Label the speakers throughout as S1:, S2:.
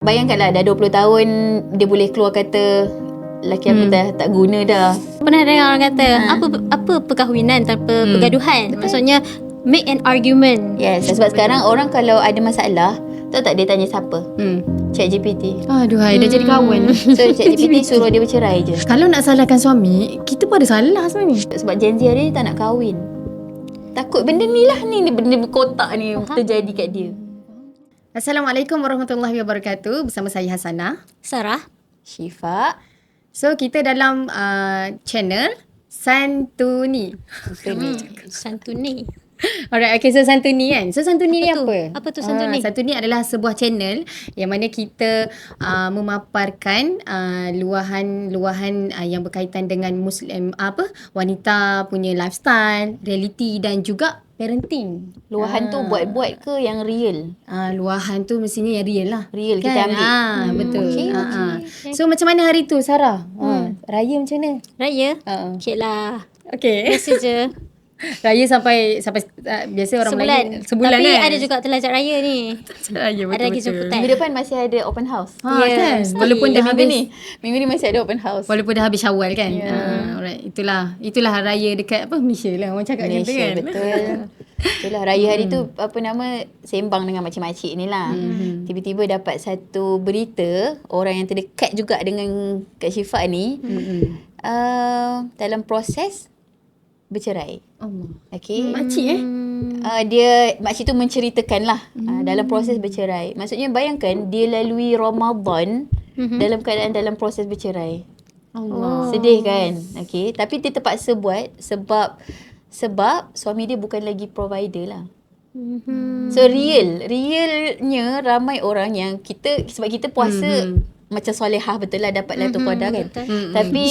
S1: Bayangkanlah dah 20 tahun dia boleh keluar kata laki aku dah tak guna dah.
S2: Pernah dengar orang kata apa perkahwinan tanpa pergaduhan. Maksudnya make an argument.
S1: Yes, sebab sekarang orang kalau ada masalah, tahu tak dia tanya siapa? ChatGPT.
S3: Aduhai, dah jadi kawan.
S1: So ChatGPT suruh dia bercerai je.
S3: Kalau nak salahkan suami, kita pun ada salah sebenarnya.
S1: Sebab Gen Z hari ni tak nak kahwin. Takut benda ni lah ni benda kotak ni terjadi kat dia.
S3: Assalamualaikum warahmatullahi wabarakatuh. Bersama saya Hasanah,
S2: Sarah,
S1: Syifa.
S3: So kita dalam channel Santuni.
S2: Santuni.
S3: Alright, okay, so Santuni kan. So Santuni ni apa?
S2: Apa tu Santuni?
S3: Santuni adalah sebuah channel yang mana kita memaparkan luahan yang berkaitan dengan Muslim, wanita punya lifestyle, reality dan juga parenting.
S1: Luahan tu buat-buat ke yang real?
S3: Luahan tu mestinya yang real lah.
S1: Real kita ambil.
S3: Betul.
S1: Okay.
S3: So macam mana hari tu Sarah? Raya macam mana?
S2: Raya? Okay lah.
S3: Okay.
S2: Biasa je.
S3: Raya sampai biasa orang Melayu sebulan
S2: Tapi
S3: kan?
S2: ada juga telajak raya ni.
S3: Raya,
S2: Ada lagi jemputan.
S1: Minggu depan masih ada open house.
S3: Kan?
S2: Mesti.
S3: Walaupun dah
S1: minggu
S3: habis
S1: ni masih ada open house.
S3: Walaupun dah habis Syawal kan. Alright, itulah raya dekat Malaysia lah orang cakap macam tu
S1: Malaysia,
S3: kan.
S1: betul. Itulah raya hari tu sembang dengan makcik-makcik ni lah. Tiba-tiba dapat satu berita orang yang terdekat juga dengan Kak Syifa ni dalam proses bercerai.
S3: Allah.
S1: Okay.
S3: Makcik
S1: Makcik tu menceritakan lah dalam proses bercerai. Maksudnya bayangkan dia lalui Ramadan dalam keadaan dalam proses bercerai.
S3: Allah.
S1: Sedih kan? Okay. Tapi dia terpaksa buat sebab suami dia bukan lagi provider lah. So realnya ramai orang yang sebab kita puasa macam solehah betul lah dapat Lailatul Qadar kan. Tapi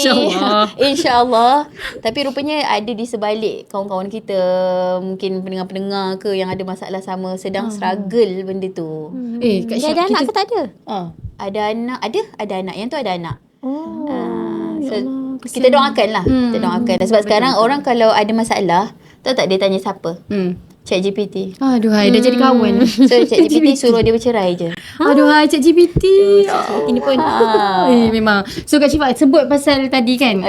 S1: insya-Allah tapi rupanya ada di sebalik kawan-kawan kita, mungkin pendengar-pendengar ke yang ada masalah sama sedang struggle benda tu.
S3: Kak
S2: Dia ada anak ke tak ada?
S1: Ada anak, ada anak. Yang tu ada anak. So
S3: Allah,
S1: kita doakan lah. Kita doakan. Sebab sekarang orang kalau ada masalah, tahu tak dia tanya siapa? ChatGPT.
S3: Aduhai, dah jadi kawan.
S1: So ChatGPT suruh dia bercerai je.
S3: Aduhai, ChatGPT.
S2: Ini pun
S3: Memang. So Kak Syifa sebut pasal tadi kan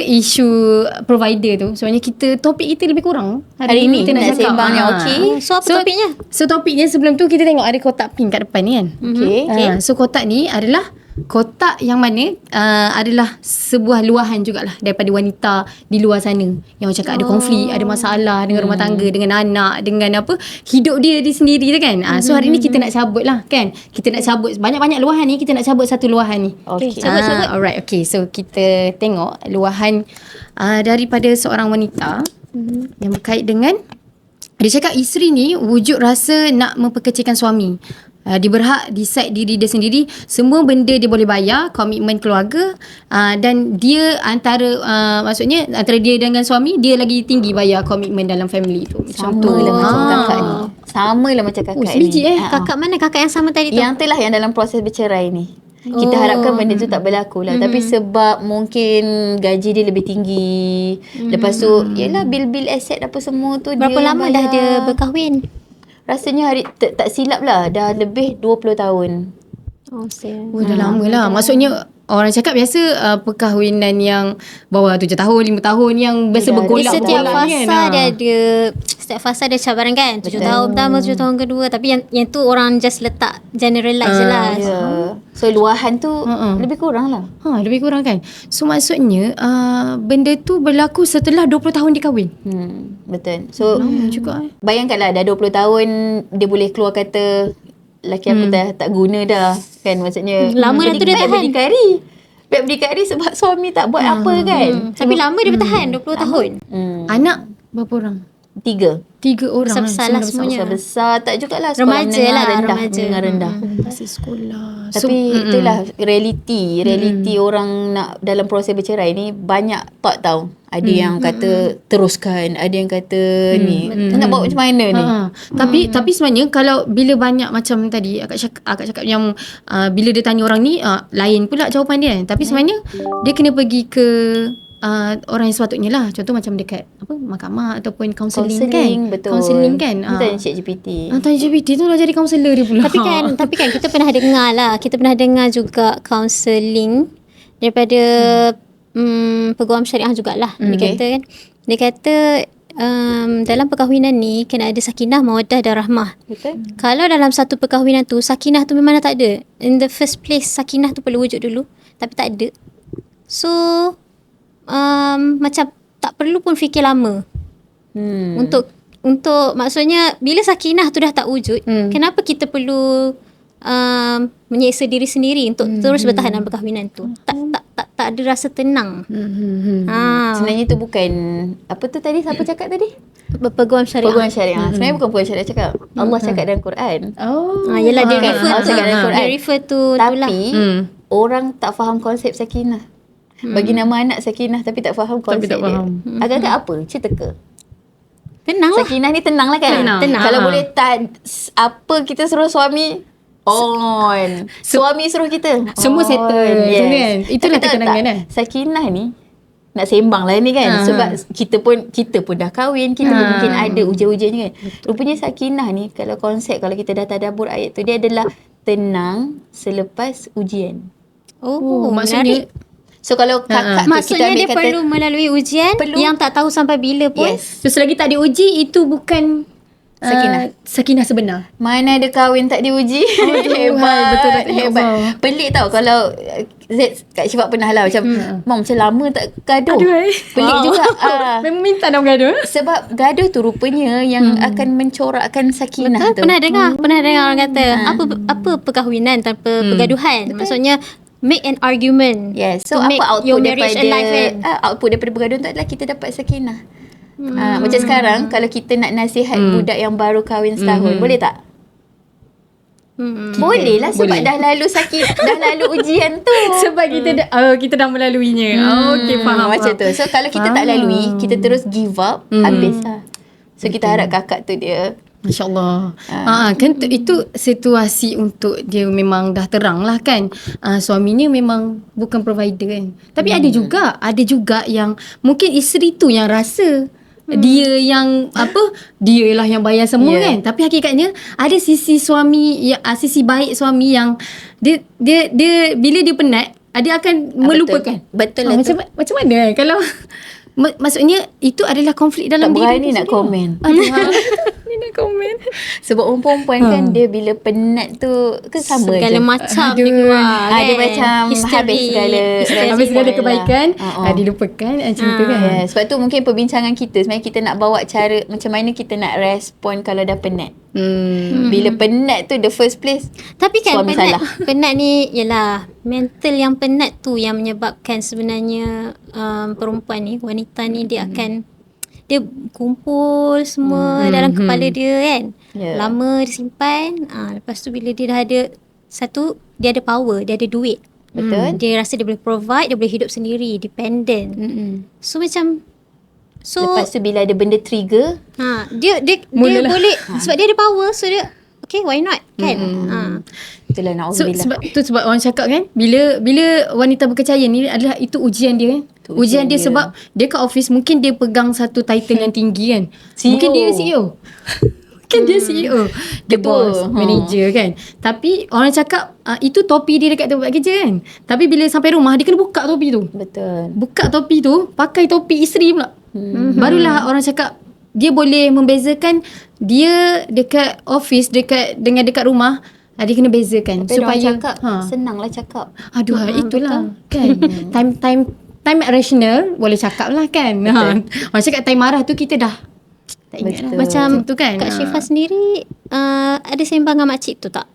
S3: isu provider tu. Sebenarnya topik kita lebih kurang
S1: Hari ni
S3: kita
S1: nak
S3: cakap.
S1: sembang yang okey.
S2: So apa topiknya?
S3: So topiknya sebelum tu kita tengok ada kotak pink kat depan ni kan.
S1: Okay.
S3: So kotak ni adalah kotak yang mana adalah sebuah luahan jugalah daripada wanita di luar sana yang macam cakap ada konflik, ada masalah dengan rumah tangga, dengan anak, dengan hidup dia sendiri tu kan. So hari ni kita nak cabut lah kan. Kita nak cabut banyak-banyak luahan ni, kita nak cabut satu luahan ni.
S1: Okay.
S2: Cabut.
S3: Alright, okay. So kita tengok luahan daripada seorang wanita yang berkait dengan, dia cakap isteri ni wujud rasa nak memperkecilkan suami. Dia berhak decide diri dia sendiri. Semua benda dia boleh bayar, komitmen keluarga, dan dia maksudnya antara dia dengan suami, dia lagi tinggi bayar komitmen dalam family tu. Macam tu
S1: Sama lah macam kakak ni. Sama lah macam kakak ni.
S3: sebiji
S2: Kakak mana? Kakak yang sama tadi tu?
S1: Yang tu lah yang dalam proses bercerai ni. Kita harapkan benda tu tak berlaku lah. Tapi sebab mungkin gaji dia lebih tinggi. Lepas tu, yelah bil-bil aset apa semua tu
S2: Berapa
S1: dia
S2: lama dah dia berkahwin?
S1: Rasanya tak silap lah. Dah lebih 20 tahun.
S3: Dah lama lah. Maksudnya orang cakap biasa perkahwinan yang bawah 7 tahun, 5 tahun yang biasa
S1: Dah,
S3: bergolak
S2: Setiap
S3: kan.
S2: fasa dia ada, setiap fasa ada cabaran kan. 7 tahun pertama, 7 tahun kedua. Tapi yang tu orang just letak generalize je lah.
S1: So luahan tu lebih kurang lah.
S3: Lebih kurang kan. So maksudnya benda tu berlaku setelah 20 tahun dia kahwin.
S1: Betul. So
S3: Juga
S1: bayangkanlah dah 20 tahun dia boleh keluar kata laki aku dah tak guna dah kan. Maksudnya
S2: Lama dah tu dia tahan.
S1: Baik berdikari sebab suami tak buat apa kan.
S2: Tapi lama dia bertahan 20 tahun.
S3: anak berapa orang?
S1: 3
S3: orang.
S2: Besar-besar lah semuanya.
S1: Besar tak jugalah
S2: Remaja
S1: menengah
S2: lah,
S1: rendah,
S2: remaja.
S1: menengah rendah.
S3: Masih sekolah.
S1: Tapi itulah realiti orang nak dalam proses bercerai ni banyak thought tau. Ada yang kata teruskan, ada yang kata ni nak buat macam mana ni.
S3: Tapi sebenarnya kalau bila banyak macam tadi akak cakap yang bila dia tanya orang ni lain pula jawapan dia kan. Tapi sebenarnya dia kena pergi ke orang yang sepatutnya lah. Contoh macam dekat mahkamah ataupun kaunseling kan.
S1: Counselling, betul.
S3: Kaunseling kan.
S1: Kita Cik GPT.
S3: Tanya GPT tu dah jadi kaunselor dia pula.
S2: Tapi kan kita pernah dengar lah. Kita pernah dengar juga counselling daripada peguam syariah jugalah. Dia kata kan. Dia kata dalam perkahwinan ni kena ada sakinah, mawaddah dan rahmah.
S1: Betul.
S2: Kalau dalam satu perkahwinan tu sakinah tu memang dah tak ada. In the first place sakinah tu perlu wujud dulu. Tapi tak ada. So macam tak perlu pun fikir lama. Untuk maksudnya bila sakinah tu dah tak wujud, kenapa kita perlu menyeksa diri sendiri untuk terus bertahan dalam perkahwinan tu? Tak ada rasa tenang.
S1: Sebenarnya tu bukan apa tu tadi siapa cakap tadi?
S2: Peguam syariah.
S1: Peguam syariah. Sebenarnya bukan peguam syariah cakap. Allah cakap dalam Quran.
S2: Yelah dia
S1: Kan?
S2: refer
S1: Allah cakap dalam Quran.
S2: Dia refer tu itulah.
S1: Tapi orang tak faham konsep sakinah. Bagi nama anak sakinah tapi tak faham konsep
S3: tak faham.
S1: dia. Agak-agak apa? Cerita ke?
S2: Tenang lah.
S1: Sakinah ni tenang lah kan?
S3: Tenang.
S1: Kalau boleh tak apa kita suruh suami on. Suami suruh kita
S3: Semua settle. Macam tu kan? Itulah
S1: Tapi tahu
S3: ketenangan
S1: tak,
S3: kan?
S1: Sakinah ni nak sembang lah ni kan. Sebab kita pun dah kahwin, kita pun mungkin ada ujian-ujiannya kan. Rupanya sakinah ni kalau konsep, kalau kita dah tadabbur ayat tu, dia adalah tenang selepas ujian.
S3: Maksudnya
S1: So kalau kakak tu kita
S2: Maksudnya
S1: ambil
S2: dia
S1: kata
S2: perlu melalui ujian yang tak tahu sampai bila pun.
S1: yes.
S3: so selagi tak diuji itu bukan sakinah sebenar.
S1: Mana ada kahwin tak diuji.
S3: Hebat. Betul tak? Ya
S1: Hebat.
S3: Allah.
S1: Pelik tau kalau Z Kak Syifat pernah lah macam Mam macam lama tak gaduh. Pelik juga.
S3: Memang minta nak bergaduh.
S1: Sebab gaduh tu rupanya yang akan mencorakkan sakinah tu.
S2: Pernah dengar orang kata apa perkahwinan tanpa pergaduhan. Maksudnya make an argument.
S1: Yes. So
S2: to make
S1: apa
S2: your
S1: output
S2: marriage
S1: daripada
S2: alive kan?
S1: output daripada pergaduhan tu adalah kita dapat sakinah. Macam sekarang kalau kita nak nasihat budak yang baru kahwin setahun, boleh tak? Boleh lah sebab dah lalu dah lalu ujian tu.
S3: Sebab kita dah melaluinya. Okey, faham.
S1: Macam tu. So kalau kita tak lalui, kita terus give up, habis lah. So kita harap kakak tu dia
S3: Masya Allah. Kan itu situasi untuk dia memang dah terang lah kan. Suaminya memang bukan provider kan. Tapi ada juga yang mungkin isteri tu yang rasa dia yang dia lah yang bayar semua kan. Tapi hakikatnya ada sisi suami sisi baik suami yang dia bila dia penat dia akan melupakan.
S1: Betul lah.
S3: Macam mana kan kalau maksudnya itu adalah konflik dalam
S1: tak
S3: diri
S1: berani nak komen.
S3: Ni nak komen.
S1: Sebab orang perempuan kan dia bila penat tu kan sama
S2: Segala
S1: je.
S2: macam dia keluar kan.
S1: Dia macam habis segala
S3: kebaikan dilupakan macam tu kan.
S1: Sebab tu mungkin perbincangan kita sebenarnya kita nak bawa cara macam mana kita nak respon kalau dah penat. Bila penat tu the first place
S2: Tapi kan
S1: suami salah.
S2: penat ni ialah mental yang penat tu yang menyebabkan sebenarnya perempuan ni, wanita ni dia akan dia kumpul semua dalam kepala dia kan. Lama dia simpan. Lepas tu bila dia dah ada satu, dia ada power, dia ada duit.
S1: Betul.
S2: Dia rasa dia boleh provide, dia boleh hidup sendiri, dependent. So macam
S1: Lepas tu bila ada benda trigger
S2: dia boleh sebab dia ada power, so dia okay, why not kan.
S1: Itulah na'udzubillah.
S3: Sebab orang cakap kan bila wanita berkecayaan ni adalah itu ujian dia kan. Ujian dia sebab dia kat office mungkin dia pegang satu title yang tinggi kan. Mungkin dia CEO. Mungkin dia CEO. Dia boss, manager kan. Tapi orang cakap itu topi dia dekat tempat kerja kan. Tapi bila sampai rumah dia kena buka topi tu.
S1: Betul.
S3: Buka topi tu, pakai topi isteri pula. Barulah orang cakap dia boleh membezakan dia dekat office dengan dekat rumah. Dia kena bezakan.
S1: Tapi
S3: supaya
S1: cakap senanglah cakap.
S3: Aduh, itulah kan. Time rational boleh cakap lah kan. Orang cakap time marah tu kita dah tak ingat lah.
S2: Macam
S3: tu kan.
S2: Kak Syifah sendiri ada sembang dengan makcik tu tak?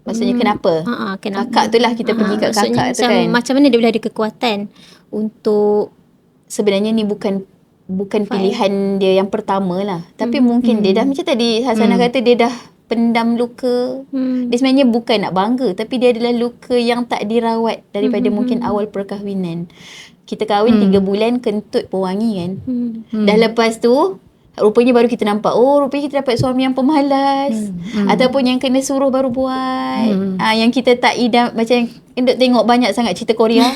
S1: Maksudnya kenapa?
S2: Kenapa?
S1: Kakak tu lah kita pergi kat kakak tu kan.
S2: Macam mana dia boleh ada kekuatan untuk
S1: sebenarnya ni bukan pilihan dia yang pertama lah. Tapi mungkin dia dah macam tadi Hasanah kata dia dah pendam luka. Dia sebenarnya bukan nak bangga, tapi dia adalah luka yang tak dirawat daripada mungkin awal perkahwinan. Kita kahwin 3 bulan kentut pewangi kan. Dah lepas tu rupanya baru kita nampak, rupanya kita dapat suami yang pemalas ataupun yang kena suruh baru buat. Yang kita tak idam, macam duk tengok banyak sangat cerita Korea.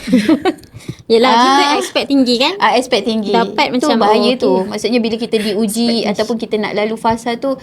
S2: Yelah kita expect tinggi kan.
S1: Expect tinggi.
S2: Dapat
S1: tu
S2: macam,
S1: bahaya
S2: oh,
S1: tu.
S2: okay.
S1: Maksudnya bila kita diuji ataupun kita nak lalu fasa tu,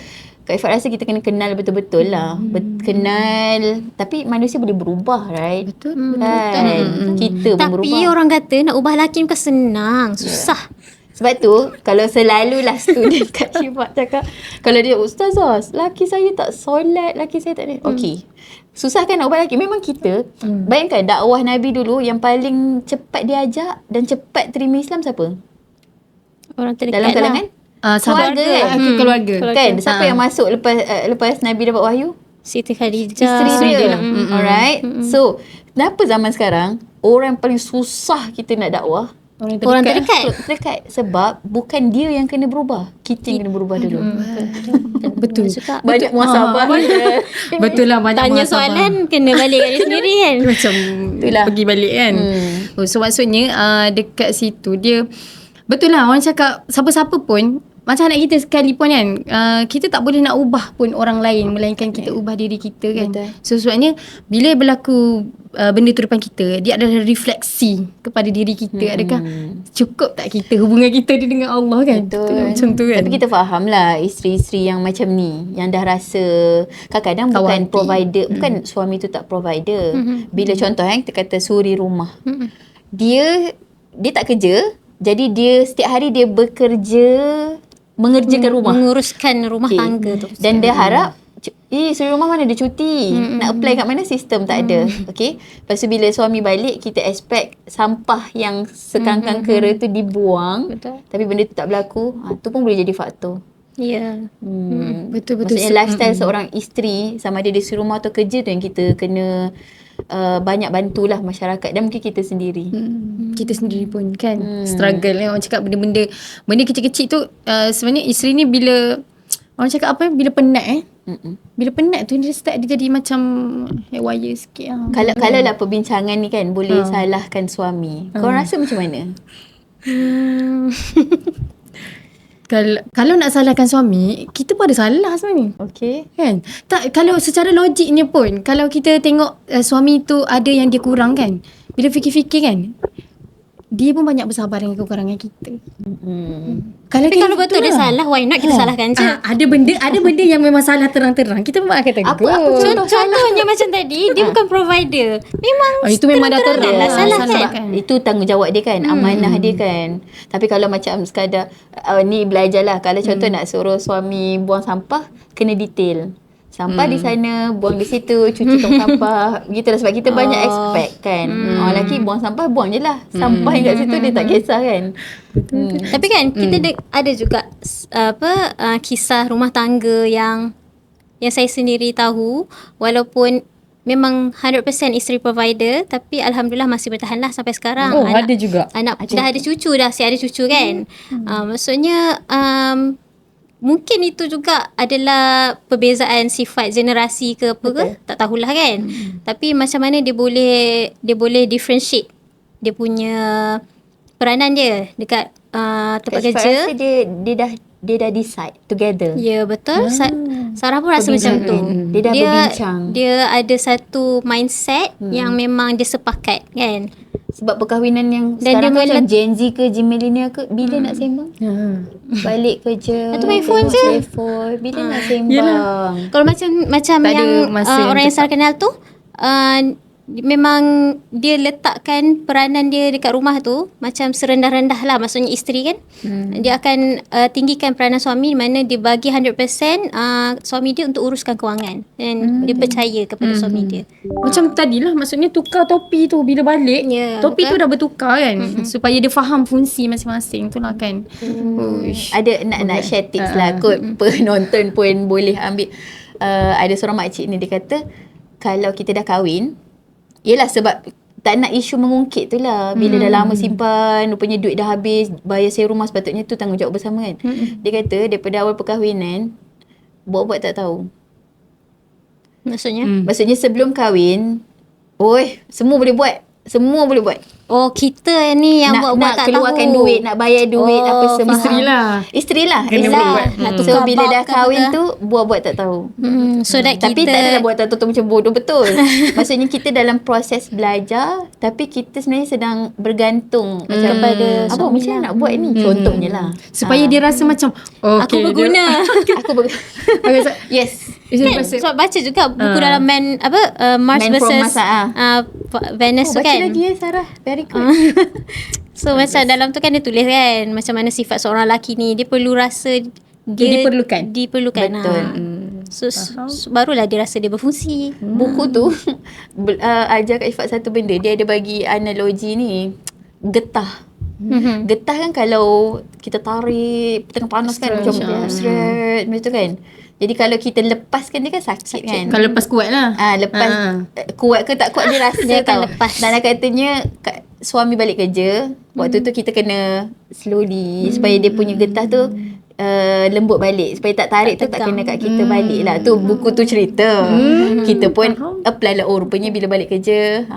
S1: Kak Ifat rasa kita kena kenal betul-betul lah. Kenal. Tapi manusia boleh berubah, right?
S3: Betul.
S1: Kan? Kita pun
S2: Tapi
S1: berubah.
S2: orang kata nak ubah lelaki bukan senang. Susah.
S1: Sebab tu, kalau selalulah student Kak Syifat cakap, kalau dia, Ustazah, laki saya tak solat, laki saya tak ni. Okey. Susah kan nak ubah lelaki? Memang kita. Bayangkan dakwah Nabi dulu yang paling cepat diajak dan cepat terima Islam siapa?
S2: Orang terdekat
S1: Dalam kalangan?
S3: Sahabat
S1: Keluarga kan?
S3: keluarga.
S1: Kan? Siapa yang masuk lepas Nabi dapat wahyu?
S2: Siti Khadijah.
S1: Isteri dia.
S2: lah.
S1: Alright. So, kenapa zaman sekarang orang yang paling susah kita nak dakwah?
S2: Orang terdekat.
S1: Terdekat. Sebab bukan dia yang kena berubah. Kita yang kena berubah dulu.
S3: Betul.
S2: Suka.
S1: Banyak muasabah.
S3: Betul lah, banyak
S2: Tanya
S3: muhasabah.
S2: soalan kena balik kat dia sendiri kan.
S3: Macam
S1: Itulah.
S3: pergi balik kan. So maksudnya dekat situ dia, betul lah orang cakap siapa-siapa pun, macam anak kita sekalipun kan, kita tak boleh nak ubah pun orang lain, melainkan kita ubah diri kita kan.
S1: Betul.
S3: So sebabnya bila berlaku benda tu depan kita, dia adalah refleksi kepada diri kita. Adakah cukup tak kita, hubungan kita dengan Allah kan?
S1: Betul.
S3: Betul macam tu kan.
S1: Tapi kita faham lah isteri-isteri yang macam ni, yang dah rasa kadang-kadang bukan
S3: Khawatir.
S1: provider, bukan suami tu tak provider. Bila contoh kita kata suri rumah. Dia tak kerja, jadi dia setiap hari dia bekerja mengerjakan rumah.
S2: Menguruskan rumah
S1: Okay.
S2: tangga tu.
S1: Dan dia harap suri rumah mana ada cuti. Nak apply kat mana, sistem tak ada. Okay. Lepas tu bila suami balik, kita expect sampah yang sekangkang kera tu dibuang.
S2: Betul.
S1: Tapi benda tu tak berlaku. Tu pun boleh jadi faktor.
S2: Ya.
S3: Betul-betul.
S1: Maksudnya lifestyle seorang isteri, sama ada di suri rumah atau kerja tu yang kita kena banyak bantulah masyarakat dan mungkin kita sendiri.
S3: Kita sendiri pun kan struggle kan. Orang cakap benda-benda kecil-kecil tu sebenarnya isteri ni bila orang cakap apa, bila penat bila penat tu dia start dia jadi macam haywire sikit lah.
S1: Kalau lah perbincangan ni kan boleh salahkan suami. Kau rasa macam mana?
S3: Kalau nak salahkan suami, kita pun ada salah sebenarnya.
S1: Okay.
S3: Kan? Tak, kalau secara logiknya pun, kalau kita tengok suami tu ada yang dia kurang kan, bila fikir-fikir kan, dia pun banyak bersabar dengan kekurangan kita.
S2: Tapi kalau betul dia salah, why not kita salahkan je?
S3: Ada benda yang memang salah terang-terang, kita memang akan tegur.
S1: Apa
S2: Contohnya macam tadi, dia bukan provider. Memang
S3: itu memang dah terang
S2: lah salah
S1: sebab
S2: kan.
S1: itu tanggungjawab dia kan, amanah dia kan. Tapi kalau macam sekadar ni belajarlah, kalau contoh nak suruh suami buang sampah, kena detail. Sampah di sana, buang di situ, cuci tong sampah. Begitulah sebab kita banyak expect kan. Orang lelaki buang sampah, buang je lah. Sampah yang kat situ dia tak kisah kan.
S2: Tapi kan kita ada juga kisah rumah tangga yang saya sendiri tahu, walaupun memang 100% isteri provider, tapi alhamdulillah masih bertahan lah sampai sekarang.
S3: Oh, ada juga.
S2: Anak dah ada cucu dah, siap ada cucu kan. Maksudnya mungkin itu juga adalah perbezaan sifat generasi ke apa ke, tak tahulah kan. Tapi macam mana dia boleh differentiate dia punya peranan dia dekat tempat kerja.
S1: Rasa dia dah decide together.
S2: Ya, betul. Sarah pun rasa macam tu.
S1: Dia dah berbincang.
S2: Dia ada satu mindset yang memang dia sepakat kan.
S1: Sebab perkahwinan yang
S2: Dan
S1: sekarang
S2: dia
S1: macam Gen Z ke Gen Millennial ke, bila nak sembang? Balik kerja.
S2: Atau main phone je.
S1: Telefon. Bila nak sembang?
S2: Kalau macam
S3: Tak ada
S2: yang
S3: masa yang
S2: orang yang
S3: tetap.
S2: Sarah kenal tu, memang dia letakkan peranan dia dekat rumah tu macam serendah-rendah lah. Maksudnya isteri kan, dia akan tinggikan peranan suami, di mana dia bagi 100% suami dia untuk uruskan kewangan, dan dia percaya kepada suami dia.
S3: Macam tadilah, maksudnya tukar topi tu bila balik,
S2: Ya,
S3: topi
S2: betul.
S3: tu dah bertukar kan, supaya dia faham fungsi masing-masing tu lah kan. Uish.
S1: Ada nak share tips lah kot, penonton pun boleh ambil. Ada seorang makcik ni, dia kata kalau kita dah kahwin, yelah sebab tak nak isu mengungkit tu lah. Bila dah lama simpan, rupanya duit dah habis, bayar sewa rumah, sepatutnya tu tanggungjawab bersama kan. Dia kata daripada awal perkahwinan, buat-buat tak tahu.
S2: Maksudnya
S1: Maksudnya sebelum kahwin, semua boleh buat. Semua boleh buat.
S2: Oh, kita ni yang buat-buat
S1: nak
S2: tak
S1: keluarkan
S2: tahu.
S1: duit, nak bayar duit,
S2: Oh,
S1: apa semua.
S3: Isteri lah.
S1: Isteri lah.
S3: Kena
S1: Isteri.
S3: buat.
S2: Nak
S1: So
S2: tukar
S1: bila
S2: bab
S1: dah
S2: ke
S1: kahwin
S2: apa ke?
S1: tu buat-buat tak tahu.
S2: So that
S1: Tapi
S2: kita
S1: tak adalah buat tak macam bodoh betul. Maksudnya kita dalam proses belajar, tapi kita sebenarnya sedang bergantung macam
S2: kepada
S1: abang
S2: suami
S1: macam mana
S2: lah.
S1: nak buat ni, contohnya lah.
S3: Supaya dia rasa macam
S2: aku berguna.
S1: Yes.
S2: Kan? Sebab baca juga buku dalam Mars
S1: Man from
S2: versus
S1: Mars,
S2: Venus tu
S1: baca
S2: kan.
S1: lagi Sarah. Very good.
S2: So macam dalam tu kan dia tulis kan macam mana sifat seorang lelaki ni, dia perlu rasa dia
S3: diperlukan.
S1: Betul.
S2: So barulah dia rasa dia berfungsi.
S1: Buku tu ajar Kak Ifat satu benda. Dia ada bagi analogi ni. Getah. Getah kan kalau kita tarik tengah panas kan macam straight macam tu kan. Jadi kalau kita lepaskan dia kan sakit kan.
S3: Kalau lepas kuat lah.
S1: Lepas kuat ke tak kuat dia rasa
S2: Dia akan
S1: tau.
S2: lepas.
S1: Dan katanya suami balik kerja, waktu tu kita kena slowly supaya dia punya getah tu lembut balik, supaya tak tarik tu tak kena kat kita balik lah. Tu buku tu cerita. Kita pun apply lah, rupanya bila balik kerja.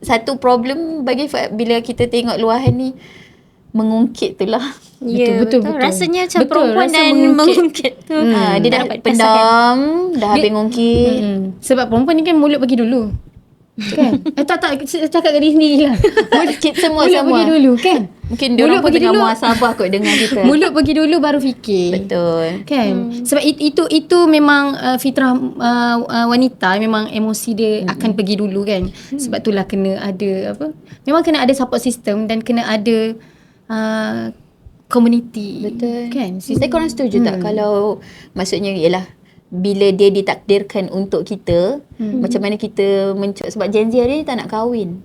S1: Satu problem bagi bila kita tengok luahan ni, mengungkit tu lah.
S2: Ya,
S3: Betul.
S2: Rasanya macam
S3: Betul,
S2: perempuan
S3: rasa
S2: dan mengungkit tu.
S1: Dia dah
S2: dapat
S1: pendam, dah habis ngungkit.
S3: Sebab perempuan ni kan mulut bagi dulu. Kan? Tak cakap kat diri sendiri lah.
S1: Semua
S3: Mulut bagi dulu kan.
S1: Mungkin dia orang pun tengah muhasabah kot dengar kita.
S3: Mulut bagi dulu baru fikir.
S1: Betul.
S3: Kan? Sebab itu memang fitrah wanita, memang emosi dia akan pergi dulu kan. Sebab itulah kena ada memang kena ada support system dan kena ada community.
S1: Betul.
S3: Kan?
S1: Saya korang setuju tak kalau maksudnya ialah bila dia ditakdirkan untuk kita, macam mana kita sebab Gen Z hari ni tak nak kahwin.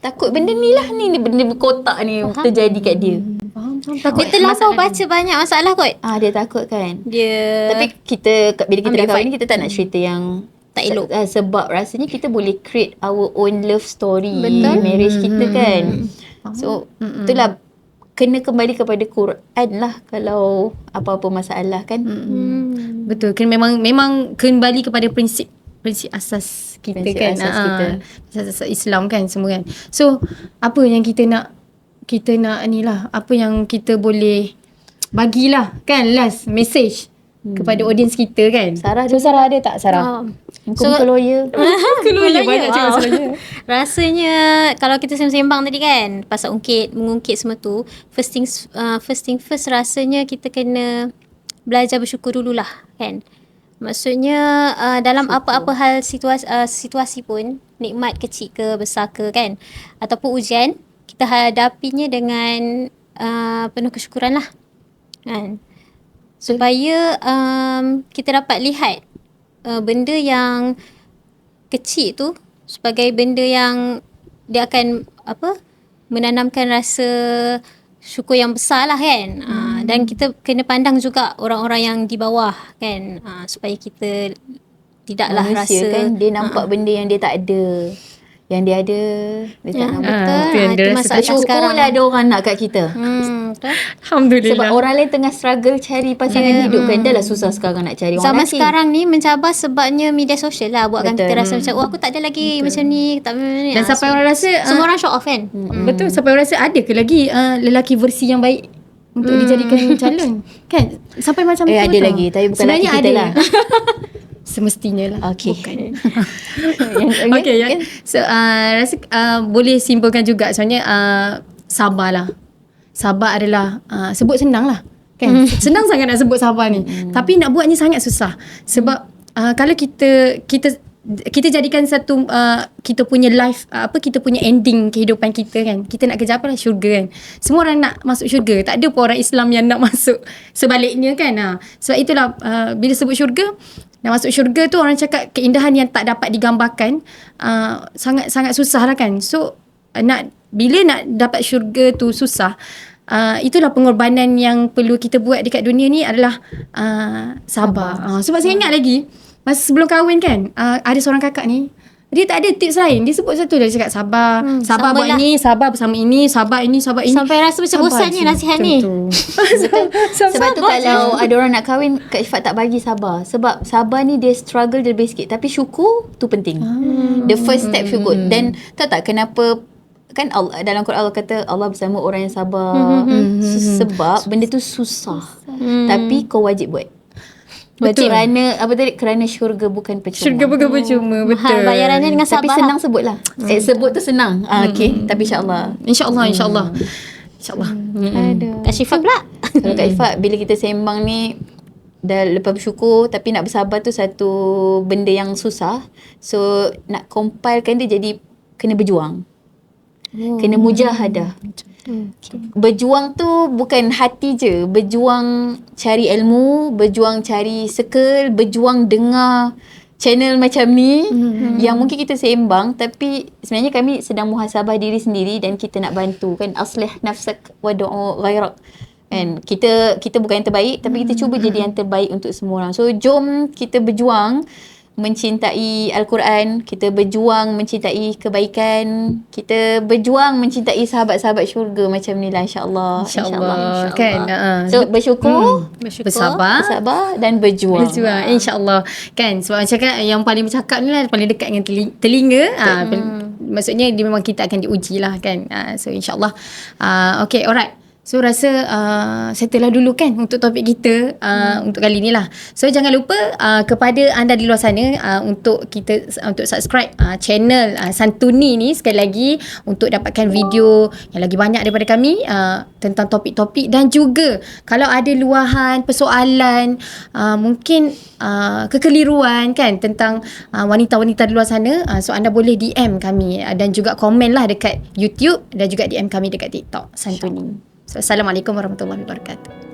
S1: Takut benda ni lah ni benda kotak ni terjadi kat dia.
S3: Faham.
S2: Dia terlampau baca banyak masalah kot.
S1: Dia takut kan.
S2: Dia
S1: Tapi bila kita dah kahwin ni, kita tak nak cerita yang
S2: tak elok.
S1: Sebab rasanya kita boleh create our own love story.
S2: Betul.
S1: Marriage kita kan. So itulah kena kembali kepada Quran lah kalau apa-apa masalah kan.
S3: Betul. Memang kembali kepada prinsip asas kita
S1: Prinsip
S3: kan.
S1: asas kita.
S3: Asas Islam kan semua kan. So apa yang kita nak ni lah, apa yang kita boleh bagilah kan last message kepada audience kita kan.
S1: Sarah
S3: Sarah ada tak Sarah?
S1: Muka lawyer.
S3: Keluarnya banyak cakap masalahnya.
S2: Rasanya kalau kita sembang tadi kan pasal mengungkit semua tu, first thing first rasanya kita kena belajar bersyukur dululah kan. Maksudnya dalam apa-apa hal situasi pun, nikmat kecil ke besar ke kan, ataupun ujian, kita hadapinya dengan penuh kesyukuran lah kan. Supaya kita dapat lihat benda yang kecil tu sebagai benda yang dia akan menanamkan rasa syukur yang besar lah kan. Dan kita kena pandang juga orang-orang yang di bawah kan, supaya kita tidaklah
S1: Manusia
S2: rasa
S1: kan dia nampak benda yang dia tak ada. Yang dia ada dia tak nampak.
S2: betul.
S3: dia
S2: Itu
S3: rasa
S2: masalah sekarang.
S1: Syukurlah ada orang nak kat kita.
S2: Betul.
S3: Alhamdulillah.
S1: Sebab orang lain tengah struggle cari pasangan hidup kan. Dah lah susah sekarang nak cari orang
S2: Zaman
S1: lelaki.
S2: sekarang ni mencabar sebabnya media sosial lah buatkan
S1: Betul.
S2: kita rasa macam aku tak ada lagi macam ni, tak ni.
S3: Dan sampai orang rasa
S2: semua orang show off kan.
S3: betul, sampai orang rasa ada ke lagi lelaki versi yang baik untuk dijadikan calon kan, sampai macam tu
S1: ada
S3: tau.
S1: lagi, tapi bukan
S3: sebenarnya
S1: lelaki kita
S3: ada
S1: lah.
S3: semestinya lah.
S1: Okey.
S3: Bukan. Okay, ya. So rasa boleh simpulkan juga sebenarnya sabarlah. Sabar adalah sebut senang lah kan. Senang sangat nak sebut sabar ni. Tapi nak buatnya sangat susah. Sebab kalau kita jadikan satu kita punya life kita punya ending kehidupan kita kan. Kita nak kerja apa lah, syurga kan. Semua orang nak masuk syurga. Tak ada pun orang Islam yang nak masuk sebaliknya kan. Sebab itulah bila sebut syurga, nak masuk syurga tu orang cakap keindahan yang tak dapat digambarkan, sangat susah lah kan. So bila nak dapat syurga tu susah, itulah pengorbanan yang perlu kita buat dekat dunia ni adalah sabar. Sebab saya ingat lagi masa sebelum kahwin kan, ada seorang kakak ni, dia tak ada tips lain. Dia sebut satu, dia cakap sabar buat
S2: sabarlah.
S3: ni, sabar bersama ini, sabar ini.
S2: Sampai rasa macam bosannya nasihat ni.
S1: Sebab tu kalau ada orang nak kahwin, Kak Ifat tak bagi sabar. Sebab sabar ni dia struggle dia lebih sikit. Tapi syukur tu penting. The first step syukur. Dan tahu tak kenapa kan Allah, dalam Quran Allah kata Allah bersama orang yang sabar. Sebab benda tu susah. Tapi kau wajib buat.
S3: Betul.
S1: Kerana syurga bukan percuma.
S3: Syurga bukan percuma. Betul.
S2: Mahal bayarannya dengan
S1: Tapi
S2: sabar.
S1: senang sebut lah. Sebut tu senang. Okay. Tapi insyaAllah.
S3: InsyaAllah.
S2: Aduh. Kak Syifa pula.
S1: Kalau Kak Ifat, bila kita sembang ni, dah lepas bersyukur, tapi nak bersabar tu satu benda yang susah. So, nak compilekan dia jadi kena berjuang. Kena mujahadah. Berjuang tu bukan hati je. Berjuang cari ilmu, berjuang cari circle, berjuang dengar channel macam ni yang mungkin kita sembang, tapi sebenarnya kami sedang muhasabah diri sendiri dan kita nak bantu kan. Aslih nafsak wa du'u ghairak. Kan kita bukan yang terbaik, tapi kita cuba jadi yang terbaik untuk semua orang. So jom kita berjuang mencintai Al-Quran, kita berjuang mencintai kebaikan, kita berjuang mencintai sahabat-sahabat syurga macam ni lah, insyaAllah.
S3: InsyaAllah. Kan?
S1: So bersyukur,
S3: Bersabar
S1: dan berjuang.
S3: InsyaAllah. Kan sebab macam kan yang paling bercakap ni lah, paling dekat dengan telinga. Maksudnya dia memang kita akan diuji lah kan. So insyaAllah. Okay, alright. So rasa settle lah dulu kan untuk topik kita untuk kali ni lah. So jangan lupa kepada anda di luar sana untuk subscribe channel Santuni ni sekali lagi untuk dapatkan video yang lagi banyak daripada kami tentang topik-topik, dan juga kalau ada luahan, persoalan, mungkin kekeliruan kan tentang wanita-wanita di luar sana, so anda boleh DM kami dan juga komen lah dekat YouTube dan juga DM kami dekat TikTok Santuni. So, Assalamualaikum warahmatullahi wabarakatuh.